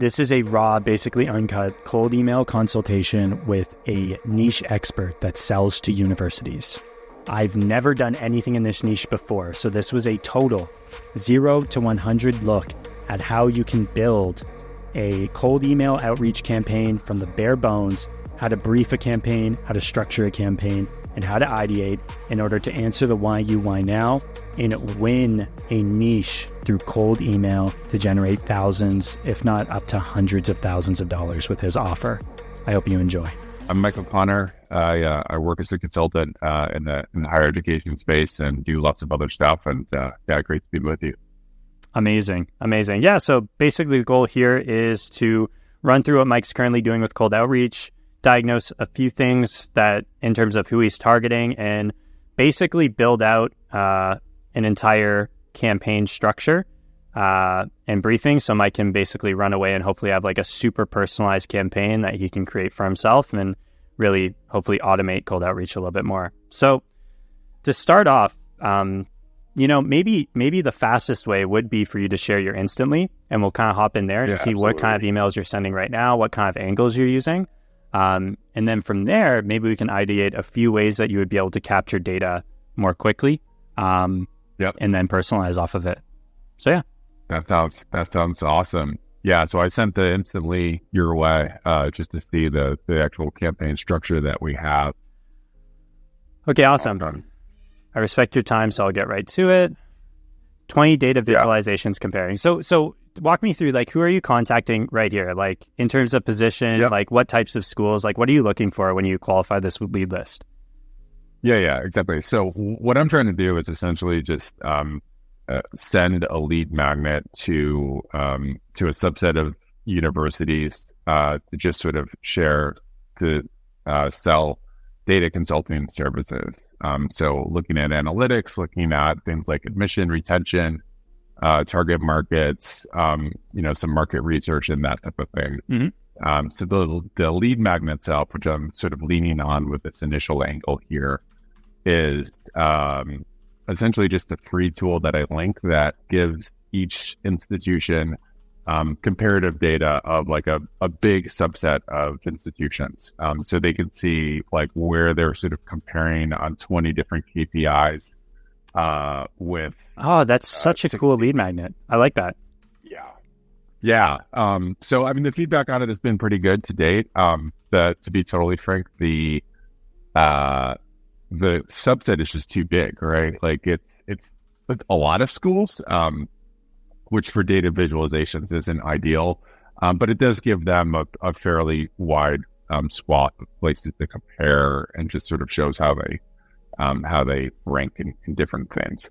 This is a raw, basically uncut, cold email consultation with a niche expert that sells to universities. I've never done anything in this niche before, so this was a total 0 to 100 look at how you can build a cold email outreach campaign from the bare bones, how to brief a campaign, how to structure a campaign, and how to ideate in order to answer the why you, why now, and win a niche through cold email to generate thousands, if not up to hundreds of thousands of dollars with his offer. I hope you enjoy. I'm Michael Connor. I work as a consultant in the higher education space and do lots of other stuff. And great to be with you. Amazing. Yeah, so basically the goal here is to run through what Mike's currently doing with cold outreach, diagnose a few things that in terms of who he's targeting, and basically build out an entire campaign structure and briefing, so Mike can basically run away and hopefully have like a super personalized campaign that he can create for himself and really hopefully automate cold outreach a little bit more. So to start off, maybe the fastest way would be for you to share your Instantly, and we'll kind of hop in there and see what kind of emails you're sending right now, what kind of angles you're using. And then from there, maybe we can ideate a few ways that you would be able to capture data more quickly, and then personalize off of it. So yeah. That sounds awesome. Yeah, so I sent the Instantly your way just to see the actual campaign structure that we have. Okay, awesome. I respect your time, so I'll get right to it. 20 data visualizations comparing. So walk me through, like, who are you contacting right here? Like, in terms of position, like what types of schools, like what are you looking for when you qualify this lead list? Yeah, exactly. So what I'm trying to do is essentially just send a lead magnet to a subset of universities to just sort of share to sell data consulting services. So looking at analytics, looking at things like admission, retention, target markets, some market research and that type of thing. Mm-hmm. So the lead magnet itself, which I'm sort of leaning on with its initial angle here, is essentially just a free tool that I link that gives each institution comparative data of like a big subset of institutions. So they can see like where they're sort of comparing on 20 different KPIs with... Oh, that's such a cool lead magnet. I like that. Yeah. So, I mean, the feedback on it has been pretty good to date. To be totally frank, the subset is just too big, right? Like it's a lot of schools, which for data visualizations isn't ideal, but it does give them a fairly wide swath of places to compare, and just sort of shows how they rank in different things.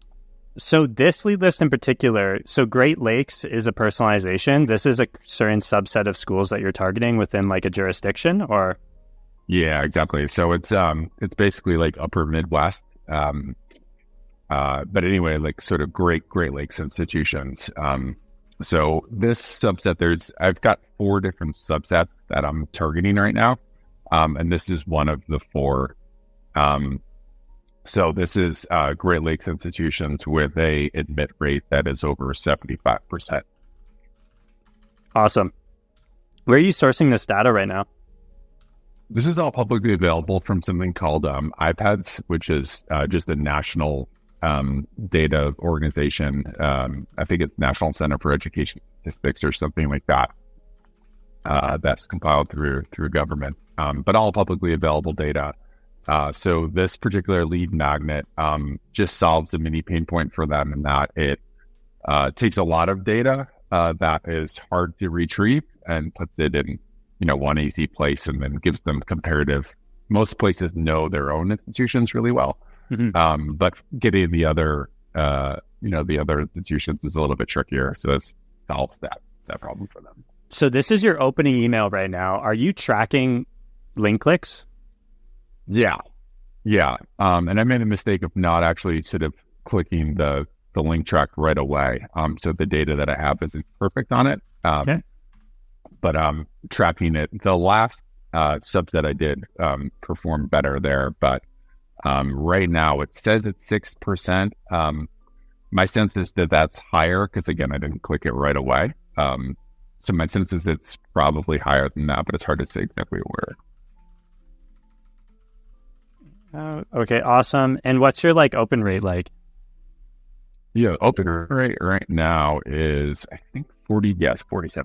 So this lead list in particular, so Great Lakes is a personalization. This is a certain subset of schools that you're targeting within like a jurisdiction, or? Yeah, exactly. So it's basically like upper Midwest. But anyway, like sort of Great Lakes institutions. So this subset, I've got 4 different subsets that I'm targeting right now. And this is one of the 4. So this is Great Lakes institutions with a admit rate that is over 75%. Awesome. Where are you sourcing this data right now? This is all publicly available from something called iPads, which is just a national data organization. I think it's National Center for Education Statistics or something like that. That's compiled through government, but all publicly available data. So this particular lead magnet just solves a mini pain point for them, in that it takes a lot of data that is hard to retrieve and puts it in one easy place, and then gives them comparative. Most places know their own institutions really well. Mm-hmm. But getting the other institutions is a little bit trickier. So this solves that problem for them. So this is your opening email right now. Are you tracking link clicks? Yeah. And I made a mistake of not actually sort of clicking the link track right away. So the data that I have isn't perfect on it. Okay. But tracking it, the last subset I did performed better there. But right now it says it's 6%. My sense is that that's higher because, again, I didn't click it right away. So my sense is it's probably higher than that, but it's hard to say exactly where. Okay, awesome. And what's your like open rate like? Yeah, open rate right now is I think 47%.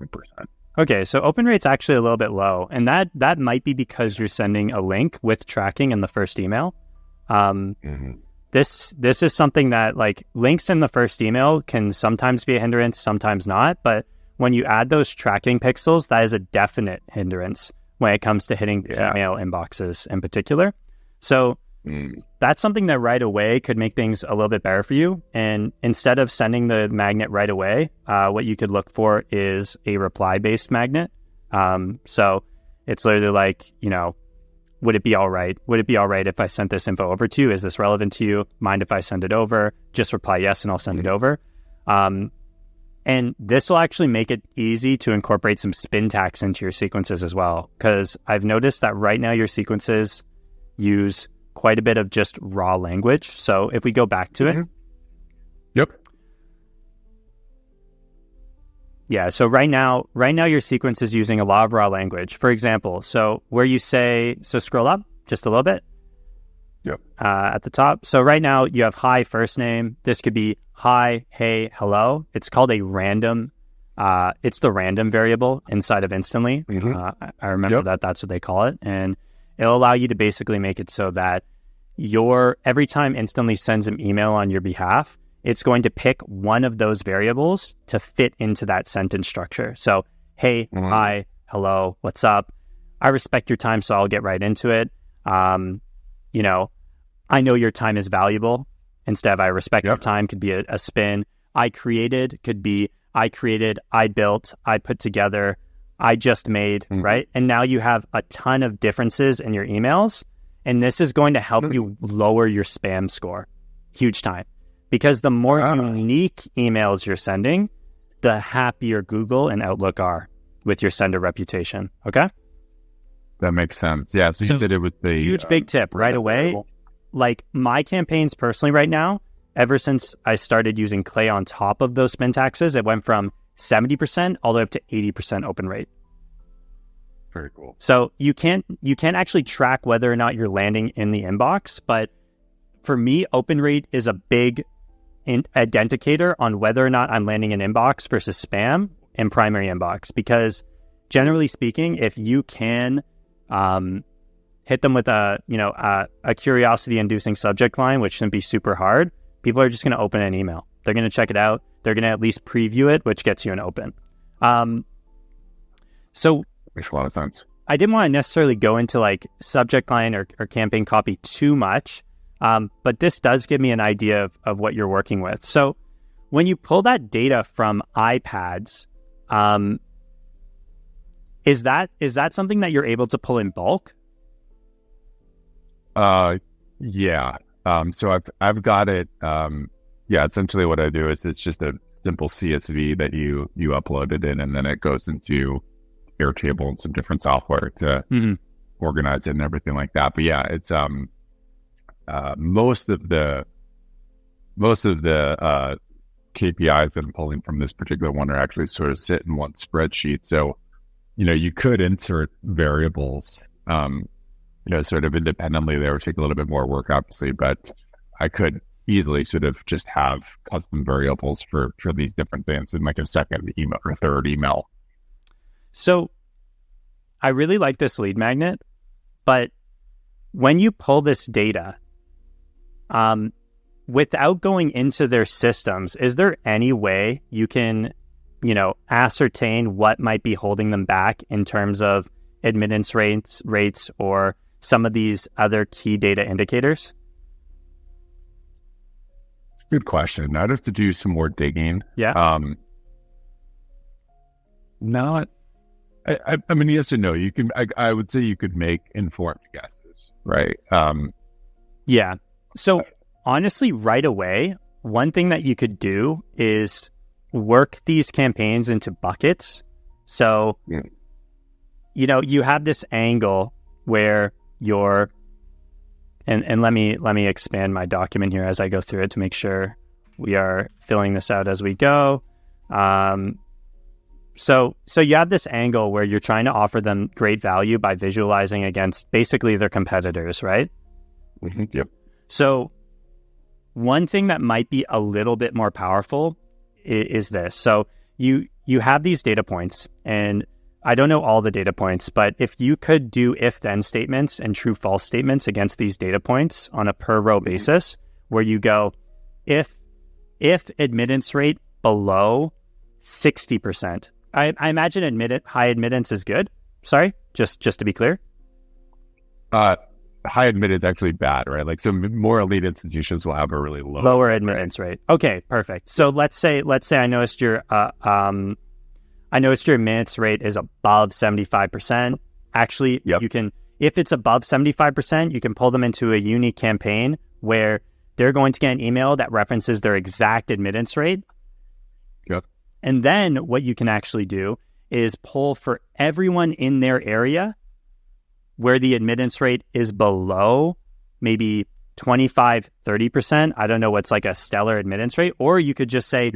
Okay, so open rate's actually a little bit low, and that might be because you're sending a link with tracking in the first email. This is something that like links in the first email can sometimes be a hindrance, sometimes not. But when you add those tracking pixels, that is a definite hindrance when it comes to hitting email inboxes in particular. So that's something that right away could make things a little bit better for you. And instead of sending the magnet right away, what you could look for is a reply-based magnet. So it's literally like, would it be all right? Would it be all right if I sent this info over to you? Is this relevant to you? Mind if I send it over? Just reply yes and I'll send it over. And this will actually make it easy to incorporate some spin tags into your sequences as well. Because I've noticed that right now your sequences use quite a bit of just raw language. So if we go back to it. Yep. Yeah, so right now your sequence is using a lot of raw language. For example, so where you say, so scroll up just a little bit. Yep. At the top. So right now you have hi first name. This could be hi, hey, hello. It's called a random. It's the random variable inside of Instantly. I remember that's what they call it. And it'll allow you to basically make it so that every time Instantly sends an email on your behalf, it's going to pick one of those variables to fit into that sentence structure. So, hey, hi, hello, what's up? I respect your time, so I'll get right into it. I know your time is valuable. Instead of I respect your time could be a spin. I created could be I created, I built, I put together, I just made, right? And now you have a ton of differences in your emails. And this is going to help you lower your spam score. Huge time. Because the more unique emails you're sending, the happier Google and Outlook are with your sender reputation. Okay? That makes sense. Yeah. So you said it was the huge big tip right away. Like my campaigns personally right now, ever since I started using Clay on top of those spin taxes, it went from 70% all the way up to 80% open rate. Very cool. So you can't actually track whether or not you're landing in the inbox, but for me, open rate is a big indicator on whether or not I'm landing in inbox versus spam and primary inbox. Because generally speaking, if you can hit them with a curiosity-inducing subject line, which shouldn't be super hard, people are just going to open an email. They're going to check it out. They're going to at least preview it, which gets you an open. So makes a lot of sense. I didn't want to necessarily go into like subject line or campaign copy too much, but this does give me an idea of what you're working with. So when you pull that data from iPads, is that something that you're able to pull in bulk? Yeah. So I've got it. Essentially what I do is it's just a simple CSV that you upload it in, and then it goes into Airtable and some different software to organize it and everything like that. But yeah, it's most of the KPIs that I'm pulling from this particular one are actually sort of sit in one spreadsheet. So, you could insert variables, sort of independently. They would take a little bit more work, obviously, but I could easily sort of just have custom variables for these different things in like a second email or third email. So I really like this lead magnet, but when you pull this data, without going into their systems, is there any way you can, ascertain what might be holding them back in terms of admittance rates or some of these other key data indicators? Good question. I'd have to do some more digging. Yeah. Not. I mean, yes and no. You can. I would say you could make informed guesses, right? Yeah. So honestly, right away, one thing that you could do is work these campaigns into buckets. So, you have this angle where you're, and let me expand my document here as I go through it to make sure we are filling this out as we go. So you have this angle where you're trying to offer them great value by visualizing against basically their competitors, right? Yep. So one thing that might be a little bit more powerful is this. So you have these data points, and I don't know all the data points, but if you could do if-then statements and true-false statements against these data points on a per-row basis, where you go, if admittance rate below 60%, I imagine high admittance is good. Sorry, just to be clear. High admittance is actually bad, right? Like, so more elite institutions will have a really lower admittance rate. Okay, perfect. So let's say I noticed your admittance rate is above 75%. Actually, you can, if it's above 75%, you can pull them into a unique campaign where they're going to get an email that references their exact admittance rate. Yep. And then what you can actually do is pull for everyone in their area where the admittance rate is below maybe 25, 30%. I don't know what's like a stellar admittance rate. Or you could just say,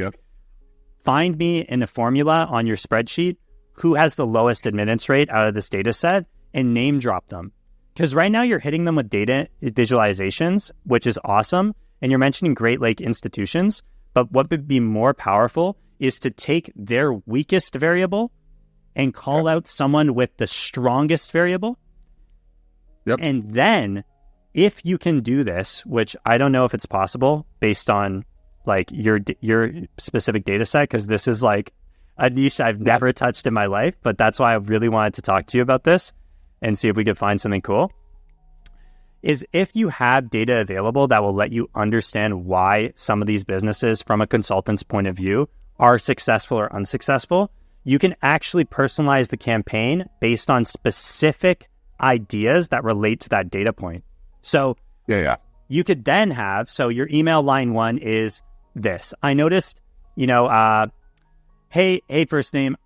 find me in a formula on your spreadsheet who has the lowest admittance rate out of this data set and name drop them. Because right now you're hitting them with data visualizations, which is awesome. And you're mentioning Great Lake institutions. But what would be more powerful is to take their weakest variable and call out someone with the strongest variable. And then if you can do this, which I don't know if it's possible based on like your specific data set, because this is like a niche I've never touched in my life, but that's why I really wanted to talk to you about this and see if we could find something cool, is if you have data available that will let you understand why some of these businesses from a consultant's point of view are successful or unsuccessful, you can actually personalize the campaign based on specific ideas that relate to that data point. So you could then have, so your email line 1 is this. I noticed, hey, first name,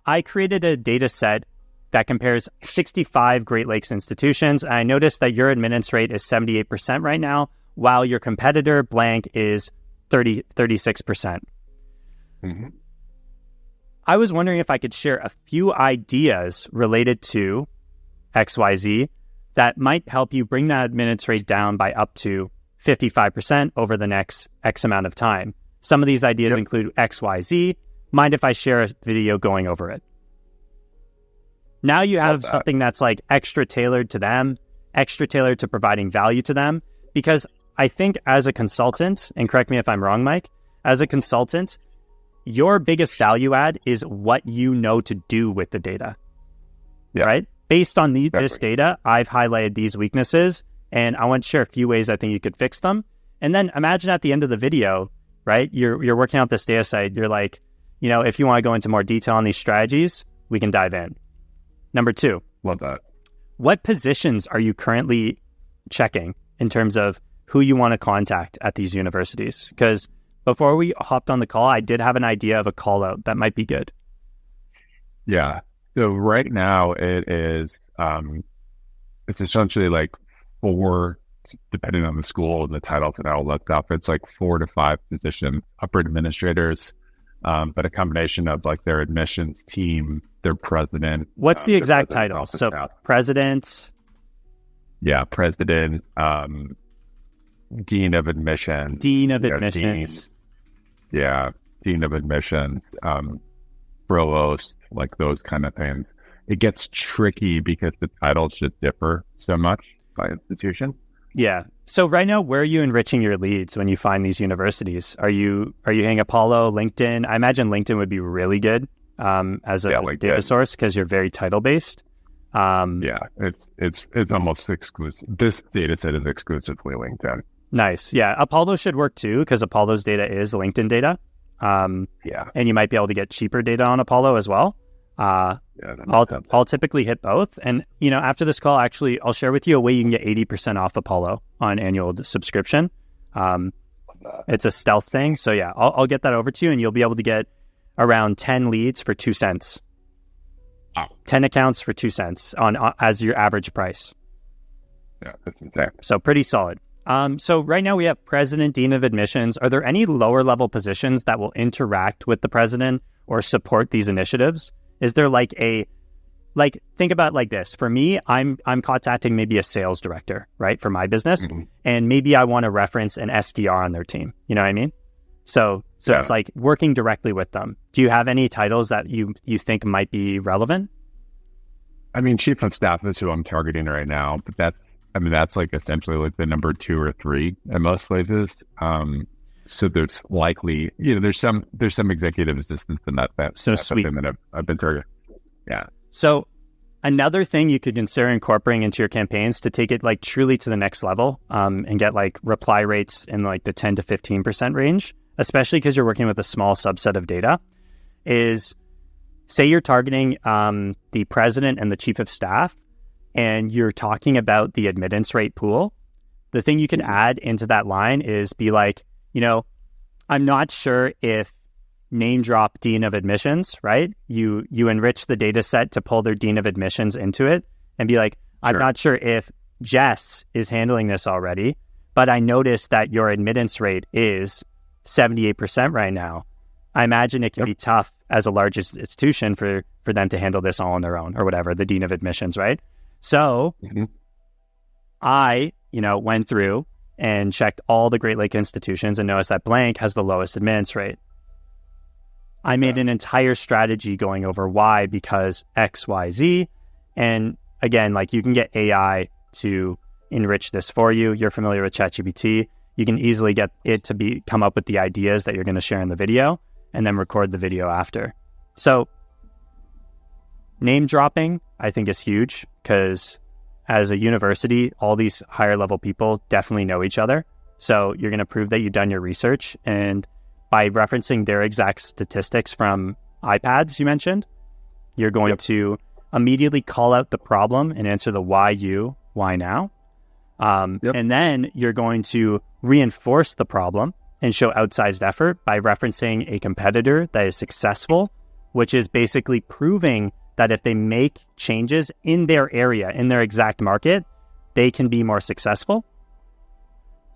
I created a data set that compares 65 Great Lakes institutions. I noticed that your admittance rate is 78% right now, while your competitor blank is 36%. I was wondering if I could share a few ideas related to XYZ that might help you bring that admittance rate down by up to 55% over the next X amount of time. Some of these ideas include XYZ. Mind if I share a video going over it? Now you have something that's like extra tailored to them, extra tailored to providing value to them. Because I think as a consultant, and correct me if I'm wrong, Mike, as a consultant, your biggest value add is what you know to do with the data, right? Based on this data, I've highlighted these weaknesses, and I want to share a few ways I think you could fix them. And then imagine at the end of the video, right? You're working out this data set. You're like, if you want to go into more detail on these strategies, we can dive in. Number 2. Love that. What positions are you currently checking in terms of who you want to contact at these universities? Because before we hopped on the call, I did have an idea of a call out that might be good. Yeah. So right now it is, it's essentially like 4, depending on the school and the titles that I'll look up, it's like 4 to 5 position upper administrators, but a combination of like their admissions team, their president. What's the exact title? So president. Yeah. President, dean of admissions. Dean of admissions. Dean of admissions, provost, like those kind of things. It gets tricky because the titles just differ so much by institution. Yeah. So right now, where are you enriching your leads when you find these universities? Are you hitting Apollo, LinkedIn? I imagine LinkedIn would be really good as a data source because you're very title based. It's almost exclusive. This data set is exclusively LinkedIn. Nice. Yeah. Apollo should work too because Apollo's data is LinkedIn data. And you might be able to get cheaper data on Apollo as well. I'll typically hit both. And, after this call, actually, I'll share with you a way you can get 80% off Apollo on annual subscription. It's a stealth thing. So yeah, I'll get that over to you and you'll be able to get around 10 leads for 2 cents. 10 accounts for 2 cents on as your average price. Yeah, that's insane. So pretty solid. So right now we have president, dean of admissions. Are there any lower level positions that will interact with the president or support these initiatives? Is there like think about it like this. For me, I'm contacting maybe a sales director, right, for my business, and maybe I want to reference an SDR on their team. You know what I mean? So it's like working directly with them. Do you have any titles that you think might be relevant? I mean, chief of staff is who I'm targeting right now, but that's like essentially like the number 2 or 3 at most places. So there's likely, there's some executive assistants in that. So sweet. That I've been targeting. Yeah. So another thing you could consider incorporating into your campaigns to take it like truly to the next level, and get like reply rates in like the 10 to 15% range, especially because you're working with a small subset of data, is say you're targeting the president and the chief of staff, and you're talking about the admittance rate pool. The thing you can add into that line is be like, I'm not sure if name drop dean of admissions, right? You enrich the data set to pull their dean of admissions into it and be like, I'm not sure if Jess is handling this already, but I noticed that your admittance rate is 78% right now. I imagine it can be tough as a large institution for them to handle this all on their own or whatever, the dean of admissions, right? So I, went through and checked all the Great Lake institutions and noticed that blank has the lowest admittance rate. I made an entire strategy going over why, because X, Y, Z. And again, like you can get AI to enrich this for you. You're familiar with ChatGPT. You can easily get it to come up with the ideas that you're going to share in the video and then record the video after. So name dropping, I think, is huge because as a university, all these higher level people definitely know each other. So you're going to prove that you've done your research, and by referencing their exact statistics from iPads you mentioned, you're going to immediately call out the problem and answer the why you, why now. And then you're going to reinforce the problem and show outsized effort by referencing a competitor that is successful, which is basically proving that if they make changes in their area, in their exact market, they can be more successful.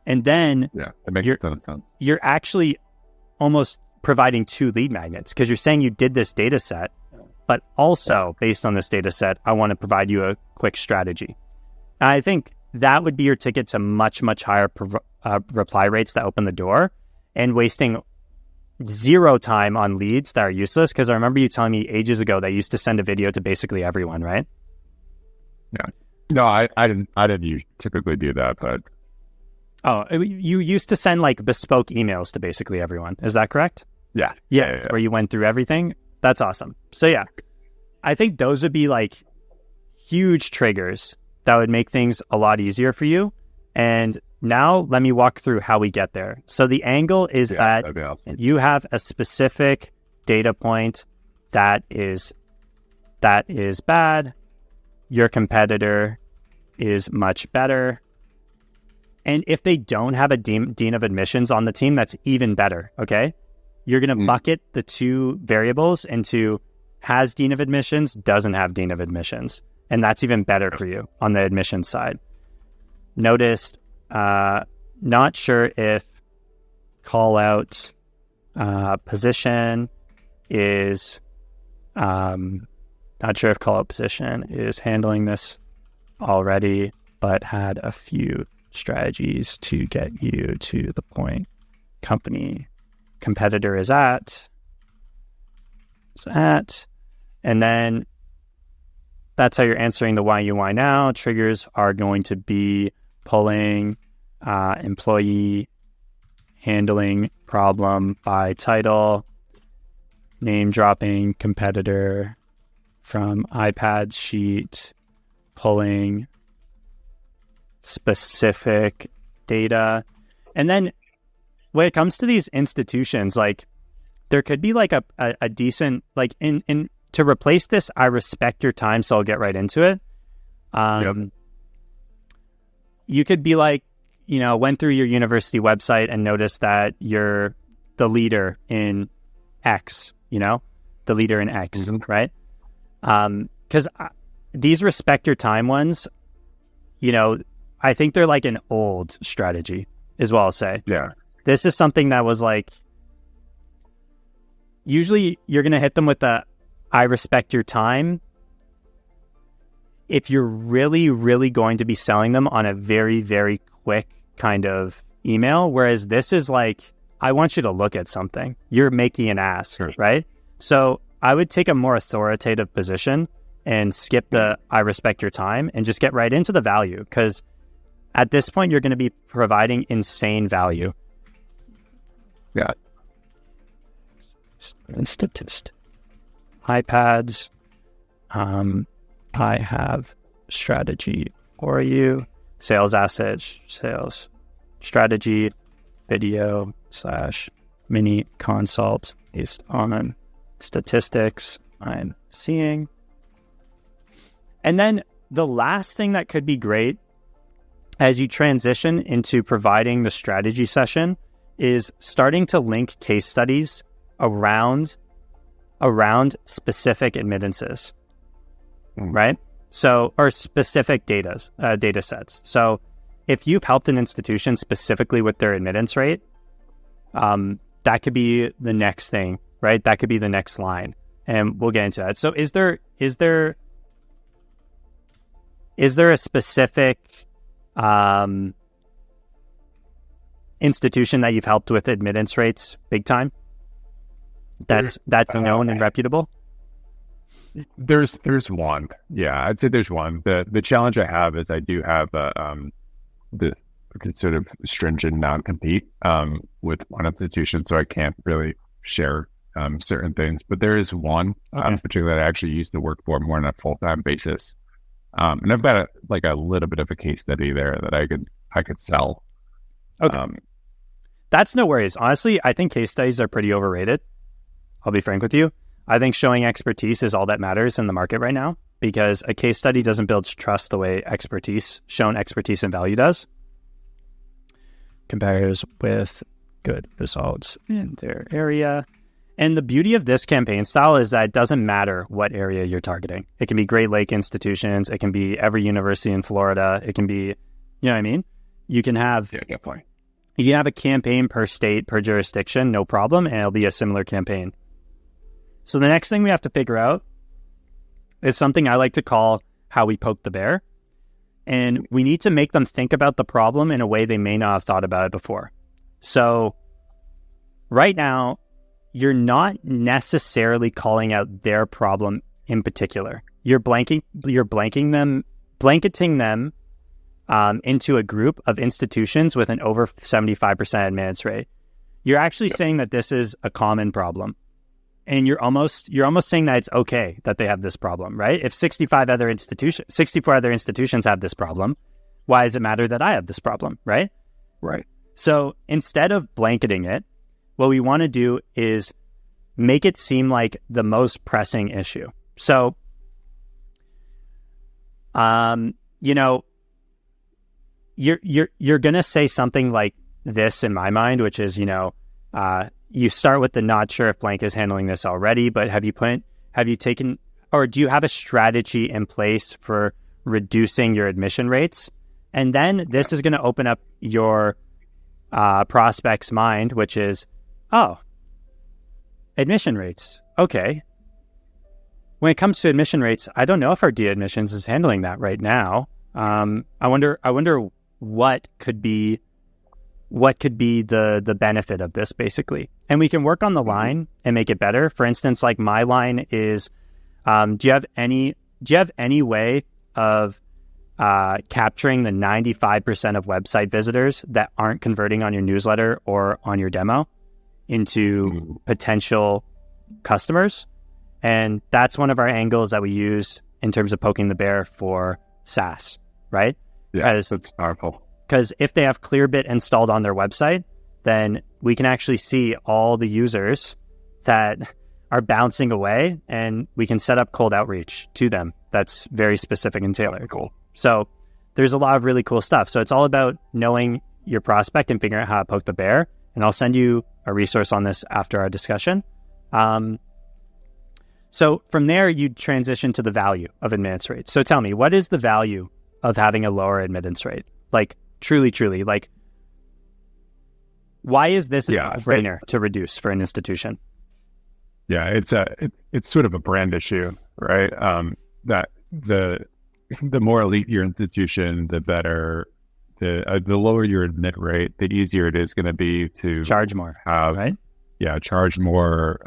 And then it makes a ton of sense. You're actually almost providing 2 lead magnets because you're saying you did this data set, but also based on this data set, I want to provide you a quick strategy. And I think that would be your ticket to much, much higher reply rates that open the door and wasting 0 time on leads that are useless. Because I remember you telling me ages ago that you used to send a video to basically everyone, right? Yeah. No, I didn't typically do that, but... Oh, you used to send like bespoke emails to basically everyone. Is that correct? Yeah. Yes, where you went through everything. That's awesome. So yeah, I think those would be like huge triggers that would make things a lot easier for you. And now let me walk through how we get there. So the angle is that you have a specific data point that is bad. Your competitor is much better. And if they don't have a dean of admissions on the team, that's even better, okay? You're going to bucket the 2 variables into has dean of admissions, doesn't have dean of admissions. And that's even better for you on the admissions side. Noticed, not sure if call out position is, not sure if call out position is handling this already, but had a few strategies to get you to the point competitor is at, and then that's how you're answering the why you, why now. Triggers are going to be pulling employee handling problem by title, name dropping competitor from iPad sheet, pulling specific data. And then when it comes to these institutions, like there could be like a decent, like in to replace this, I respect your time, so I'll get right into it. You could be like, went through your university website and noticed that you're the leader in X, the leader in X, right? Because these respect your time ones, I think they're like an old strategy, is what I'll say. Yeah. This is something that was like, usually you're going to hit them with the, I respect your time, if you're really, really going to be selling them on a very, very quick kind of email. Whereas this is like, I want you to look at something. You're making an ask, Sure. right? So I would take a more authoritative position and skip the I respect your time and just get right into the value. Because at this point, you're going to be providing insane value. Yeah. Statist. iPads. I have strategy for you. Sales assets, sales strategy, video / mini consult based on statistics I'm seeing. And then the last thing that could be great as you transition into providing the strategy session is starting to link case studies around specific admittances, right? So, or specific data sets. So if you've helped an institution specifically with their admittance rate, that could be the next thing, right? That could be the next line. And we'll get into that. So is there a specific institution that you've helped with admittance rates big time that's known and reputable? There's one. Yeah, I'd say there's one. The challenge I have is I do have this sort of stringent non-compete with one institution, so I can't really share certain things. But there is one particularly that I actually used to work for more on a full-time basis, and I've got a little bit of a case study there that I could sell. Okay, that's no worries. Honestly, I think case studies are pretty overrated. I'll be frank with you. I think showing expertise is all that matters in the market right now, because a case study doesn't build trust the way shown expertise and value does. Compares with good results in their area. And the beauty of this campaign style is that it doesn't matter what area you're targeting. It can be Great Lake institutions. It can be every university in Florida. It can be, you know what I mean? You can have, definitely. You can have a campaign per state, per jurisdiction, no problem, and it'll be a similar campaign. So the next thing we have to figure out is something I like to call how we poke the bear. And we need to make them think about the problem in a way they may not have thought about it before. So right now, you're not necessarily calling out their problem in particular. You're blanketing them into a group of institutions with an over 75% admittance rate. You're actually saying that this is a common problem. And you're almost saying that it's okay that they have this problem, right? If 64 other institutions have this problem, why does it matter that I have this problem, right? Right. So instead of blanketing it, what we want to do is make it seem like the most pressing issue. So, you're gonna say something like this in my mind, which is, you start with the not sure if blank is handling this already, but do you have a strategy in place for reducing your admission rates? And then this is going to open up your prospect's mind, which is, admission rates. Okay. When it comes to admission rates, I don't know if our de-admissions is handling that right now. I wonder what could be the benefit of this, basically. And we can work on the line and make it better. For instance, like my line is, do you have any way of capturing the 95% of website visitors that aren't converting on your newsletter or on your demo into potential customers? And that's one of our angles that we use in terms of poking the bear for SaaS, right? Yeah, that's powerful. Because if they have Clearbit installed on their website, then we can actually see all the users that are bouncing away, and we can set up cold outreach to them that's very specific and tailored. Cool. So there's a lot of really cool stuff. So it's all about knowing your prospect and figuring out how to poke the bear. And I'll send you a resource on this after our discussion. So from there, you transition to the value of admittance rate. So tell me, what is the value of having a lower admittance rate? Like truly, like why is this a no-brainer to reduce for an institution? Yeah, it's sort of a brand issue, right? That the more elite your institution, the better. The lower your admit rate, the easier it is going to be to charge more. Right? Yeah, charge more.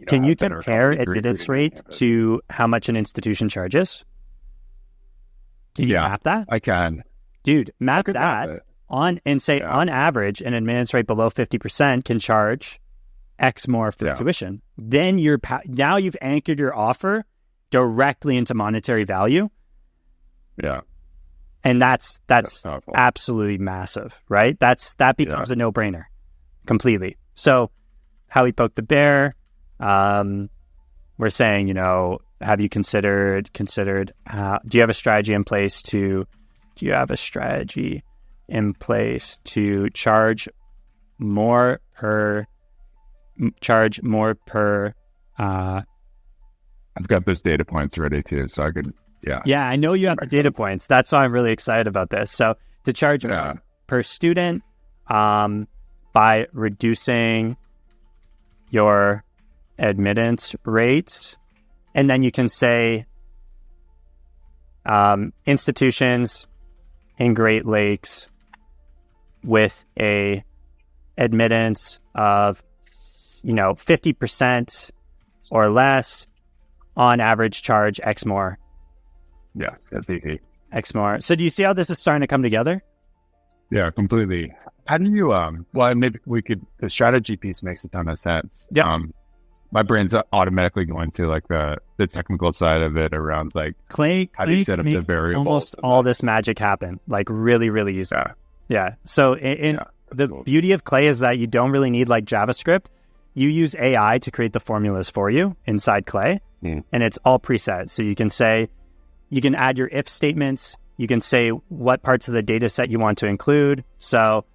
Can you compare admittance rate to how much an institution charges? Can you map that? I can. Dude, map that on average, an admittance rate below 50% can charge X more for tuition. Then now you've anchored your offer directly into monetary value. Yeah. And that's absolutely massive, right? That becomes a no-brainer completely. So how we poke the bear, we're saying, have you considered, do you have a strategy in place to charge more per, I've got those data points ready too, so I could, Yeah, I know you have the data points. That's why I'm really excited about this. So to charge per student by reducing your admittance rates, and then you can say institutions in Great Lakes with a admittance of 50% or less on average charge X more. Yeah, that's easy. X more. So do you see how this is starting to come together? Yeah, completely. How do you, maybe the strategy piece makes a ton of sense. Yeah. My brain's automatically going to like the technical side of it around like Clay, how do you set up the variables? Almost all this magic happen, like really, really easy. Yeah. So the beauty of Clay is that you don't really need like JavaScript. You use AI to create the formulas for you inside Clay, and it's all preset. So you can add your if statements. You can say what parts of the data set you want to include. So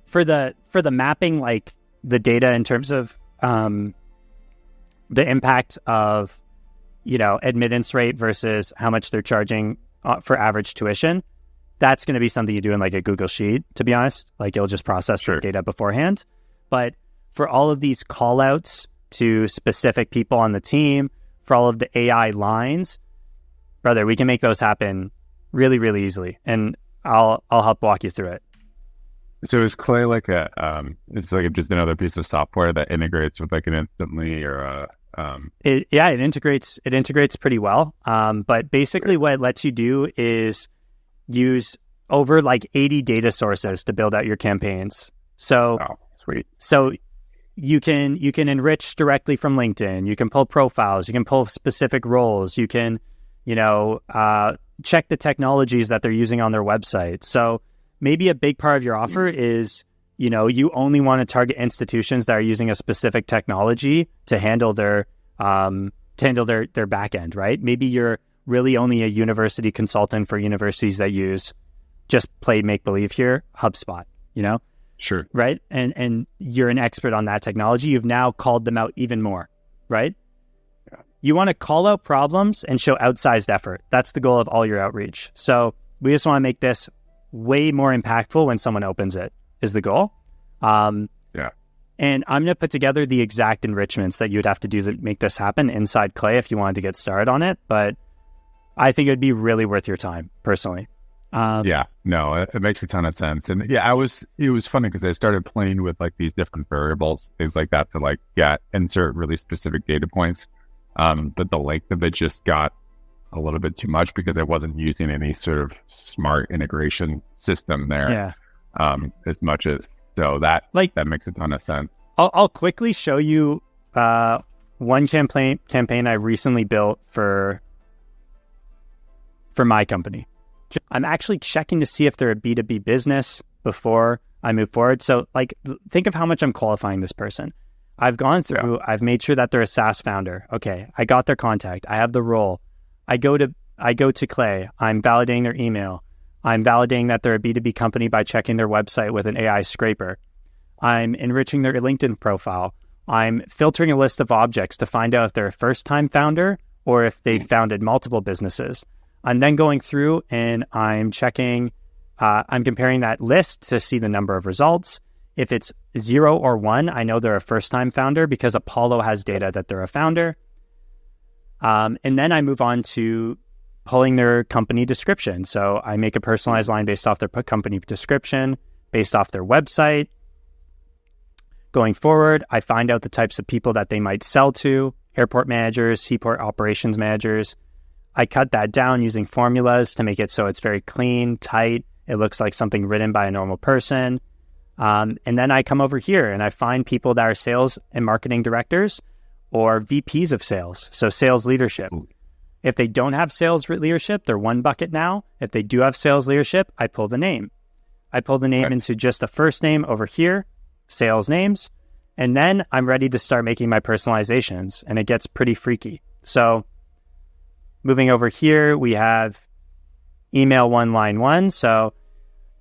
for the mapping, like the data in terms of the impact of, admittance rate versus how much they're charging for average tuition, that's going to be something you do in like a Google Sheet, to be honest. Like it'll just process the data beforehand. But for all of these call outs to specific people on the team, for all of the AI lines, brother, we can make those happen really, really easily. And I'll help walk you through it. So is Clay like it's like just another piece of software that integrates with like an Instantly or it integrates pretty well. But basically what it lets you do is use over like 80 data sources to build out your campaigns. So sweet. So you can enrich directly from LinkedIn. You can pull profiles. You can pull specific roles. You can, check the technologies that they're using on their website. So maybe a big part of your offer is, you only want to target institutions that are using a specific technology to handle their back end, right? Maybe you're really only a university consultant for universities that use, just play make believe here, HubSpot, Sure. Right? And you're an expert on that technology. You've now called them out even more, right? Yeah. You want to call out problems and show outsized effort. That's the goal of all your outreach. So we just want to make this way more impactful when someone opens it is the goal. And I'm going to put together the exact enrichments that you'd have to do to make this happen inside Clay if you wanted to get started on it. But I think it would be really worth your time, personally. It makes a ton of sense. And it was funny because I started playing with like these different variables, things like that to like insert really specific data points. But the length of it just got a little bit too much because I wasn't using any sort of smart integration system there. Yeah. As much as, so that makes a ton of sense. I'll quickly show you one campaign I recently built for my company. I'm actually checking to see if they're a B2B business before I move forward. So think of how much I'm qualifying this person. I've gone through, I've made sure that they're a SaaS founder. Okay. I got their contact. I have the role. I go to Clay. I'm validating their email. I'm validating that they're a B2B company by checking their website with an AI scraper. I'm enriching their LinkedIn profile. I'm filtering a list of objects to find out if they're a first-time founder or if they've founded multiple businesses. I'm then going through and I'm checking, I'm comparing that list to see the number of results. If it's 0 or 1, I know they're a first-time founder because Apollo has data that they're a founder. And then I move on to pulling their company description. So I make a personalized line based off their company description, based off their website. Going forward, I find out the types of people that they might sell to, airport managers, seaport operations managers. I cut that down using formulas to make it so it's very clean, tight. It looks like something written by a normal person. And then I come over here and I find people that are sales and marketing directors or VPs of sales, so sales leadership. If they don't have sales leadership, they're one bucket now. If they do have sales leadership, I pull the name. I pull the name into just a first name over here, sales names, and then I'm ready to start making my personalizations, and it gets pretty freaky. So moving over here, we have email 1, line 1. So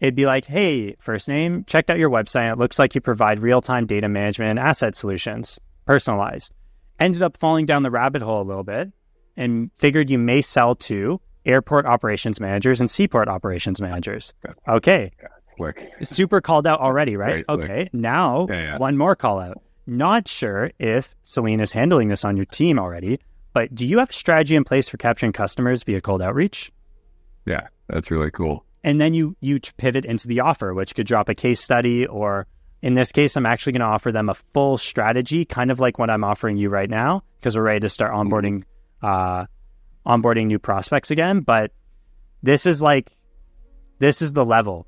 it'd be like, hey, first name, checked out your website. It looks like you provide real-time data management and asset solutions, personalized. Ended up falling down the rabbit hole a little bit and figured you may sell to airport operations managers and seaport operations managers. Okay. Super called out already, right? Okay. Now, one more call out. Not sure if Celine is handling this on your team already, but do you have a strategy in place for capturing customers via cold outreach? Yeah, that's really cool. And then you pivot into the offer, which could drop a case study, or in this case, I'm actually going to offer them a full strategy, kind of like what I'm offering you right now, because we're ready to start onboarding new prospects again. But this is the level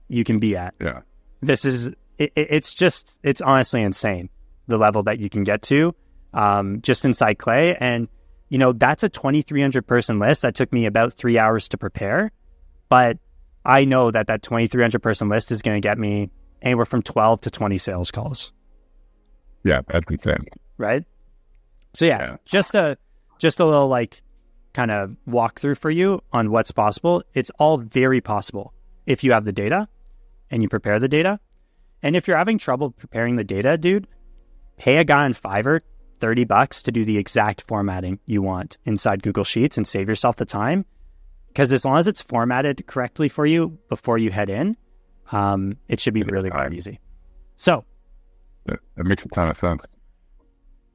you can be at. Yeah. It's honestly insane, the level that you can get to just inside Clay. And, that's a 2,300 person list that took me about 3 hours to prepare. But I know that 2,300 person list is going to get me anywhere from 12 to 20 sales calls. Yeah, that's insane. Right? So just a little kind of walkthrough for you on what's possible. It's all very possible if you have the data and you prepare the data. And if you're having trouble preparing the data, dude, pay a guy on Fiverr $30 to do the exact formatting you want inside Google Sheets and save yourself the time. Because as long as it's formatted correctly for you before you head in, it should be really easy. So that makes a ton of sense.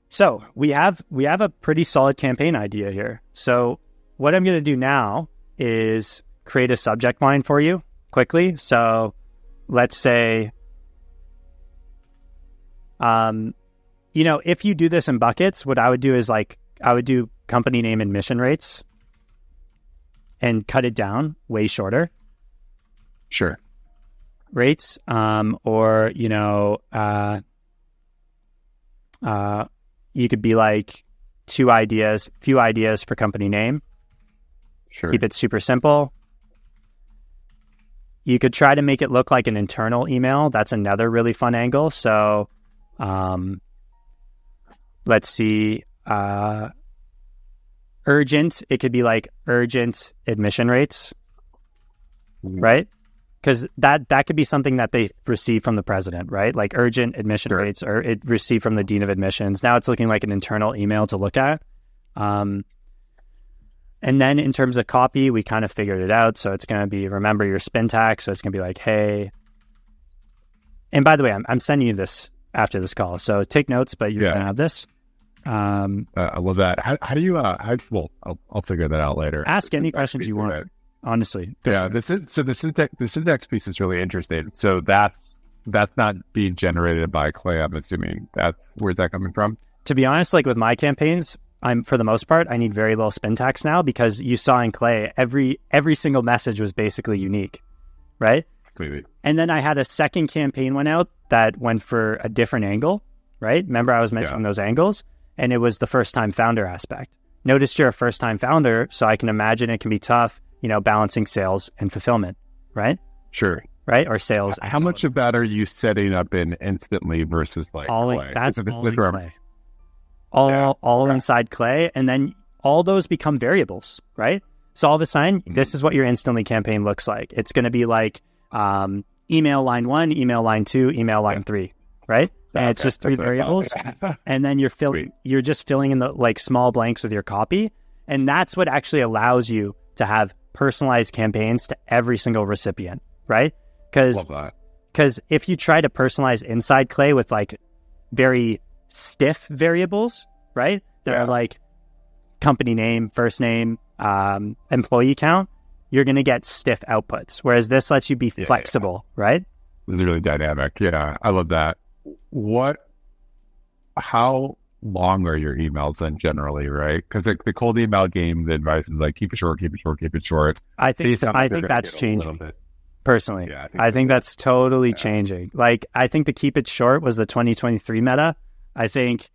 So we have a pretty solid campaign idea here. So what I'm going to do now is create a subject line for you quickly. So let's say, if you do this in buckets, what I would do is I would do company name and mission rates and cut it down way shorter. Sure. Rates, or, you could be like few ideas for company name. Sure. Keep it super simple. You could try to make it look like an internal email. That's another really fun angle. So, let's see, urgent. It could be like urgent admission rates, right? Because that could be something that they receive from the president, right? Like urgent admission rates, or it received from the dean of admissions. Now it's looking like an internal email to look at. And then in terms of copy, we kind of figured it out. So it's going to be, remember your spin tag. So it's going to be like, hey. And by the way, I'm sending you this after this call. So take notes, but you're going to have this. I love that. How do you, I'll figure that out later. Ask any questions you want. Honestly. Yeah. The syntax piece is really interesting. So that's not being generated by Clay, I'm assuming. Where's that coming from? To be honest, like with my campaigns, for the most part, I need very little spin tax now, because you saw in Clay, every single message was basically unique, right? Completely. And then I had a second campaign went out that went for a different angle, right? Remember I was mentioning those angles, and it was the first-time founder aspect. Notice you're a first-time founder, so I can imagine it can be tough, balancing sales and fulfillment, right? Sure. Right? Or sales. How much of that are you setting up in Instantly versus like Clay? That's all in Clay. All inside Clay, and then all those become variables, right? So all of a sudden, this is what your Instantly campaign looks like. It's going to be like email line 1, email line 2, email line 3, right? And it's just 3 variables, and then you're just filling in the like small blanks with your copy, and that's what actually allows you to have personalized campaigns to every single recipient, right? Because if you try to personalize inside Clay with like very stiff variables, right? That are like company name, first name, employee count, you're going to get stiff outputs. Whereas this lets you be flexible, right? It's really dynamic. Yeah, I love that. How long are your emails then generally, right? Because the cold email game, the advice is like, keep it short, keep it short, keep it short. I think that's changing. Personally, yeah, I think that's totally changing. Like, I think the keep it short was the 2023 meta. I think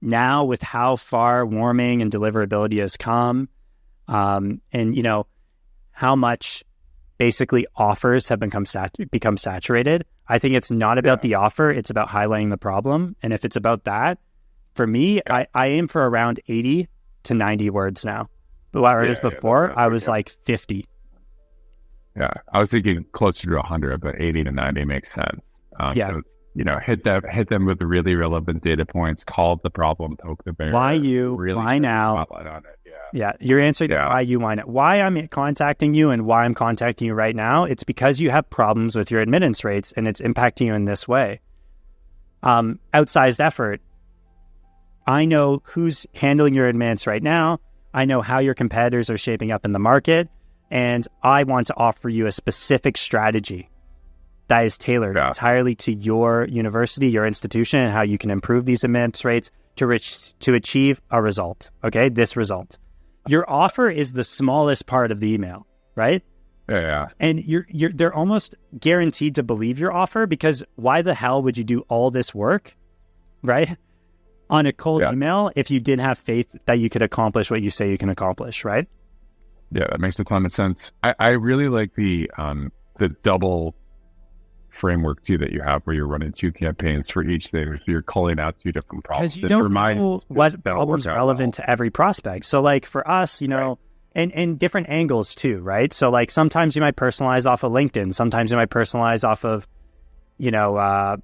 now with how far warming and deliverability has come, and you know how much basically offers have become saturated, I think it's not about the offer, it's about highlighting the problem. And if it's about that, for me, I aim for around 80 to 90 words now. But whereas before, I was like 50. Yeah, I was thinking closer to 100, but 80 to 90 makes sense. So, you know, hit them with the really relevant data points, call the problem, poke the bear. Why you? Really why now? Spotlight on it. Yeah, your answer to why you, why now. Why I'm contacting you and why I'm contacting you right now, it's because you have problems with your admittance rates and it's impacting you in this way. Outsized effort. I know who's handling your admittance right now. I know how your competitors are shaping up in the market. And I want to offer you a specific strategy that is tailored entirely to your university, your institution, and how you can improve these admittance rates to achieve a result. Okay, this result. Your offer is the smallest part of the email, right? Yeah. And they're almost guaranteed to believe your offer, because why the hell would you do all this work, right, on a cold email if you didn't have faith that you could accomplish what you say you can accomplish, right? Yeah, that makes a ton of sense. I really like the double framework too that you have, where you're running two campaigns for each thing. So you're calling out two different problems. Because you don't know what problem's relevant to every prospect. So like for us, you know, and different angles too, right? So like sometimes you might personalize off of LinkedIn. Sometimes you might personalize off of, you know,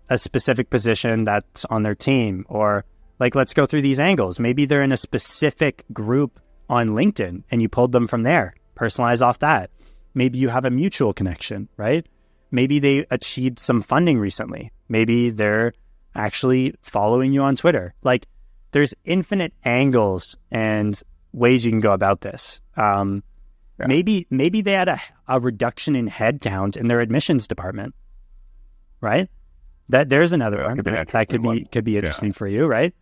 a specific position that's on their team. Or like, let's go through these angles. Maybe they're in a specific group on LinkedIn and you pulled them from there. Personalize off that. Maybe you have a mutual connection, right? Maybe they achieved some funding recently. Maybe they're actually following you on Twitter. Like, there's infinite angles and ways you can go about this. Maybe they had a reduction in headcount in their admissions department, right? There's another one that could be interesting for you, right?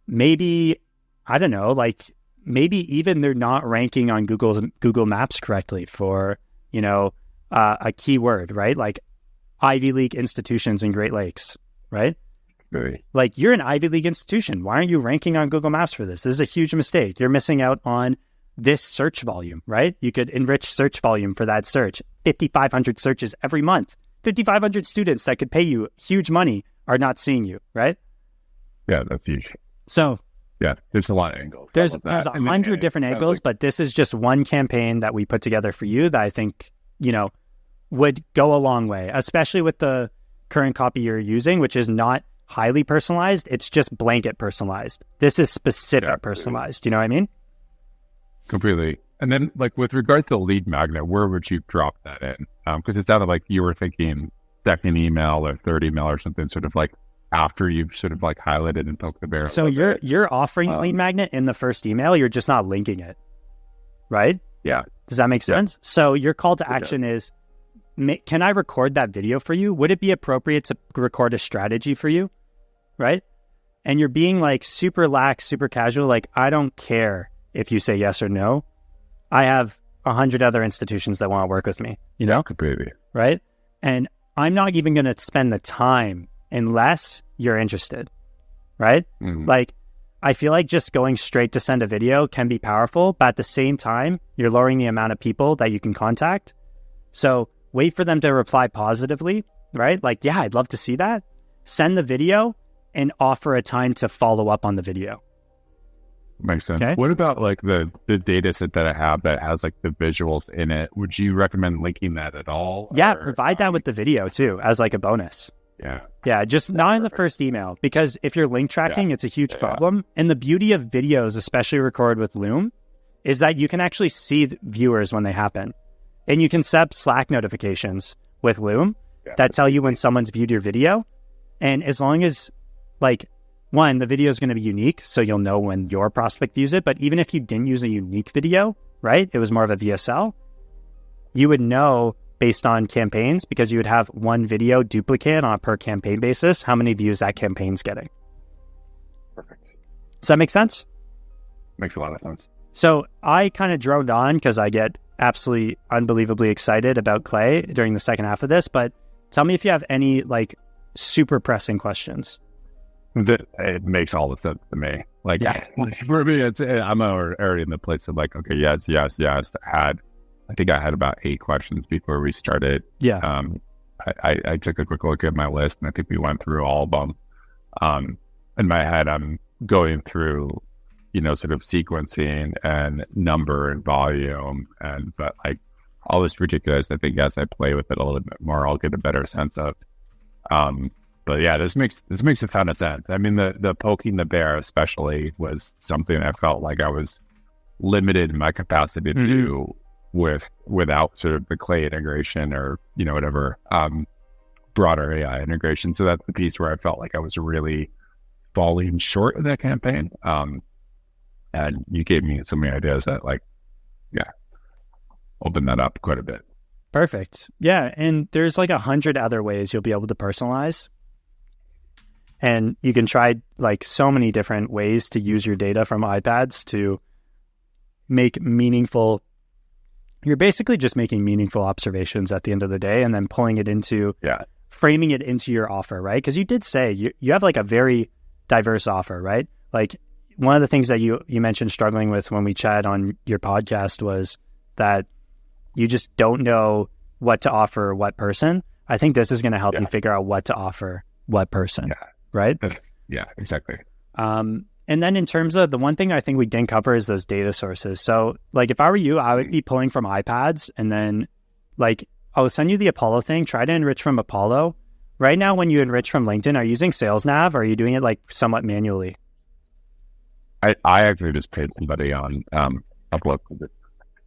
Maybe, I don't know, like maybe even they're not ranking on Google Maps correctly for, you know, a keyword, right? Like Ivy League institutions in Great Lakes, right? Right. Like, you're an Ivy League institution. Why aren't you ranking on Google Maps for this? This is a huge mistake. You're missing out on this search volume, right? You could enrich search volume for that search. 5,500 searches every month. 5,500 students that could pay you huge money are not seeing you, right? Yeah, that's huge. So yeah, there's a lot of angles. There's 100 different angles, but this is just one campaign that we put together for you that I think, you know, would go a long way, especially with the current copy you're using, which is not highly personalized. It's just blanket personalized. This is specific personalized. You know what I mean? Completely. And then, like, with regard to the lead magnet, where would you drop that in? Because it sounded like you were thinking second email or third email or something, sort of like after you've sort of like highlighted and poked the bear. So you're offering lead magnet in the first email. You're just not linking it, right? Yeah. Does that make sense? So your call to action is, can I record that video for you? Would it be appropriate to record a strategy for you? Right? And you're being like super lax, super casual. Like, I don't care if you say yes or no. I have 100 other institutions that want to work with me, you know? Completely. Right? And I'm not even going to spend the time unless you're interested. Right? Mm-hmm. Like, I feel like just going straight to send a video can be powerful, but at the same time, you're lowering the amount of people that you can contact. So wait for them to reply positively, right? Like, yeah, I'd love to see that. Send the video and offer a time to follow up on the video. Makes sense. Okay. What about like the data set that I have that has like the visuals in it? Would you recommend linking that at all? Yeah, provide that with the video too, as like a bonus. Yeah. Yeah, just not in the first email, because if you're link tracking, it's a huge problem. And the beauty of videos, especially recorded with Loom, is that you can actually see the viewers when they happen. And you can set Slack notifications with Loom that tell you when someone's viewed your video. And as long as, like, one, the video is going to be unique, so you'll know when your prospect views it. But even if you didn't use a unique video, right, it was more of a VSL, you would know based on campaigns, because you would have one video duplicate on a per campaign basis, how many views that campaign's getting. Perfect. Does that make sense? Makes a lot of sense. So I kind of droned on because I get absolutely unbelievably excited about Clay during the second half of this, but tell me if you have any like super pressing questions. It makes all the sense to me. Like, for me, I'm already in the place of like, okay, yes. I think I had about 8 questions before we started. Yeah. I took a quick look at my list, and I think we went through all of them. In my head, I'm going through, sort of sequencing and number and volume, but like all this ridiculous. I think as I play with it a little bit more, I'll get a better sense of. But yeah, this makes a ton of sense. I mean, the poking the bear especially was something I felt like I was limited in my capacity to do without sort of the Clay integration or whatever broader AI integration. So that's the piece where I felt like I was really falling short of that campaign. And you gave me so many ideas that open that up quite a bit. Perfect. Yeah, and there's like 100 other ways you'll be able to personalize. And you can try like so many different ways to use your data from iPads to make meaningful. You're basically just making meaningful observations at the end of the day and then pulling it into, framing it into your offer, right? Because you did say you have like a very diverse offer, right? Like one of the things that you mentioned struggling with when we chatted on your podcast was that you just don't know what to offer what person. I think this is going to help you figure out what to offer what person, right? Yeah, exactly. And then in terms of the one thing I think we didn't cover is those data sources. So like if I were you, I would be pulling from iPads, and then like I'll send you the Apollo thing. Try to enrich from Apollo. Right now, when you enrich from LinkedIn, are you using Sales Nav or are you doing it like somewhat manually? I actually just paid somebody on Upload to just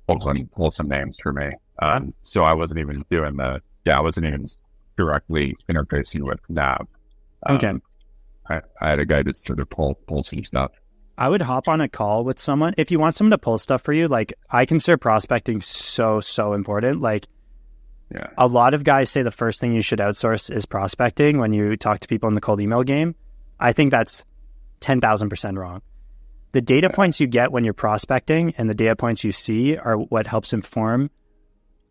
pull some names for me. So I wasn't even doing I wasn't even directly interfacing with Nav. Okay. I had a guy just sort of pull some stuff. I would hop on a call with someone. If you want someone to pull stuff for you, like I consider prospecting so important. Like a lot of guys say the first thing you should outsource is prospecting when you talk to people in the cold email game. I think that's 10,000% wrong. The data points you get when you're prospecting and the data points you see are what helps inform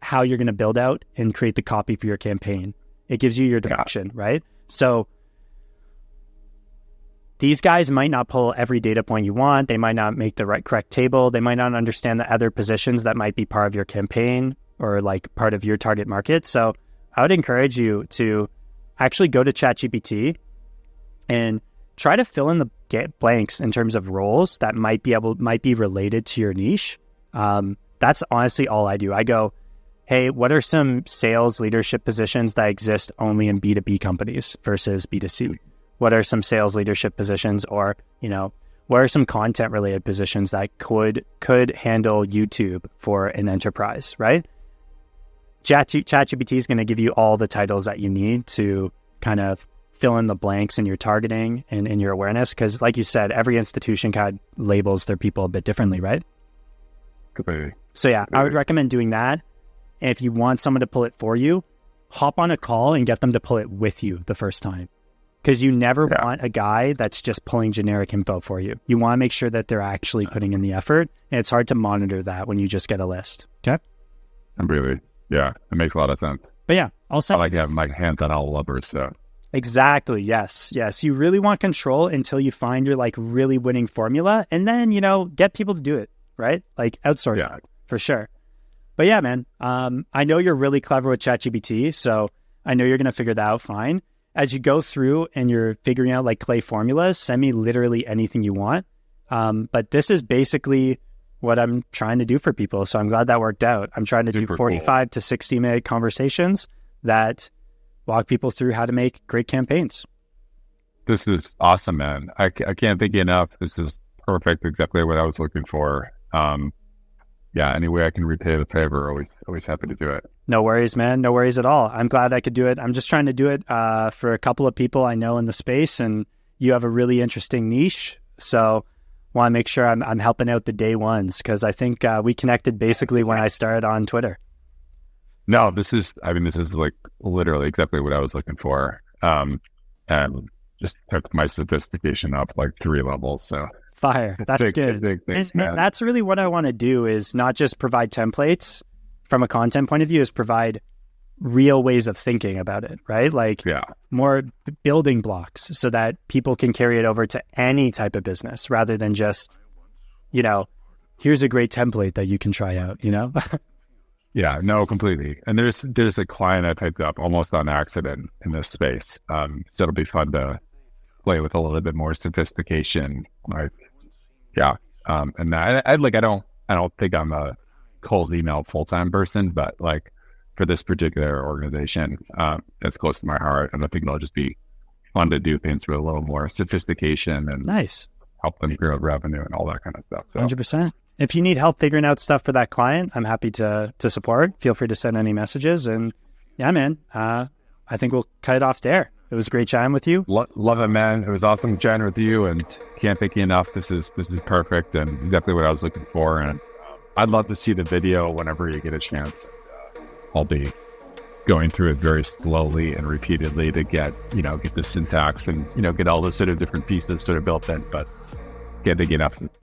how you're going to build out and create the copy for your campaign. It gives you your direction, right? So these guys might not pull every data point you want. They might not make the correct table. They might not understand the other positions that might be part of your campaign or like part of your target market. So I would encourage you to actually go to ChatGPT and try to fill in the blanks in terms of roles that might be related to your niche. That's honestly all I do. I go, hey, what are some sales leadership positions that exist only in B2B companies versus B2C? What are some sales leadership positions, or, what are some content related positions that could handle YouTube for an enterprise, right? ChatGPT is going to give you all the titles that you need to kind of fill in the blanks in your targeting and in your awareness. Because like you said, every institution kind of labels their people a bit differently, right? Completely. So I would recommend doing that. And if you want someone to pull it for you, hop on a call and get them to pull it with you the first time. Because you never want a guy that's just pulling generic info for you. You want to make sure that they're actually putting in the effort. And it's hard to monitor that when you just get a list. Okay? It makes a lot of sense. But I'll send I like having my hands on all levers, so. Exactly. Yes. You really want control until you find your like really winning formula, and then, get people to do it, right? Like outsource it, for sure. But man, I know you're really clever with ChatGPT, so I know you're going to figure that out fine. As you go through and you're figuring out like Clay formulas, send me literally anything you want. But this is basically what I'm trying to do for people. So I'm glad that worked out. I'm trying to do 45 to 60-minute conversations that walk people through how to make great campaigns. This is awesome, man. I can't thank you enough. This is perfect. Exactly what I was looking for. yeah, any way I can repay the favor, always happy to do it. No worries, man. No worries at all. I'm glad I could do it. I'm just trying to do it for a couple of people I know in the space, and you have a really interesting niche. So want to make sure I'm helping out the day ones, because I think we connected basically when I started on Twitter. No, this is like literally exactly what I was looking for. And just took my sophistication up like 3 levels. So fire. That's good. Big things, and that's really what I want to do, is not just provide templates from a content point of view, is provide real ways of thinking about it, right? Like more building blocks so that people can carry it over to any type of business rather than just, here's a great template that you can try out, Yeah, no, completely. And there's a client I picked up almost on accident in this space. So it'll be fun to play with a little bit more sophistication. Like, and I don't think I'm a cold email full-time person, but like for this particular organization, that's close to my heart. And I think it'll just be fun to do things with a little more sophistication and nice, help them grow revenue and all that kind of stuff. So. 100%. If you need help figuring out stuff for that client, I'm happy to support. Feel free to send any messages. And yeah, man, I think we'll cut it off there. It was great chatting with you. Love it, man. It was awesome chatting with you, and can't thank you enough. This is perfect and exactly what I was looking for. And I'd love to see the video whenever you get a chance. I'll be going through it very slowly and repeatedly to get the syntax and, get all the sort of different pieces sort of built in, but can't thank you enough.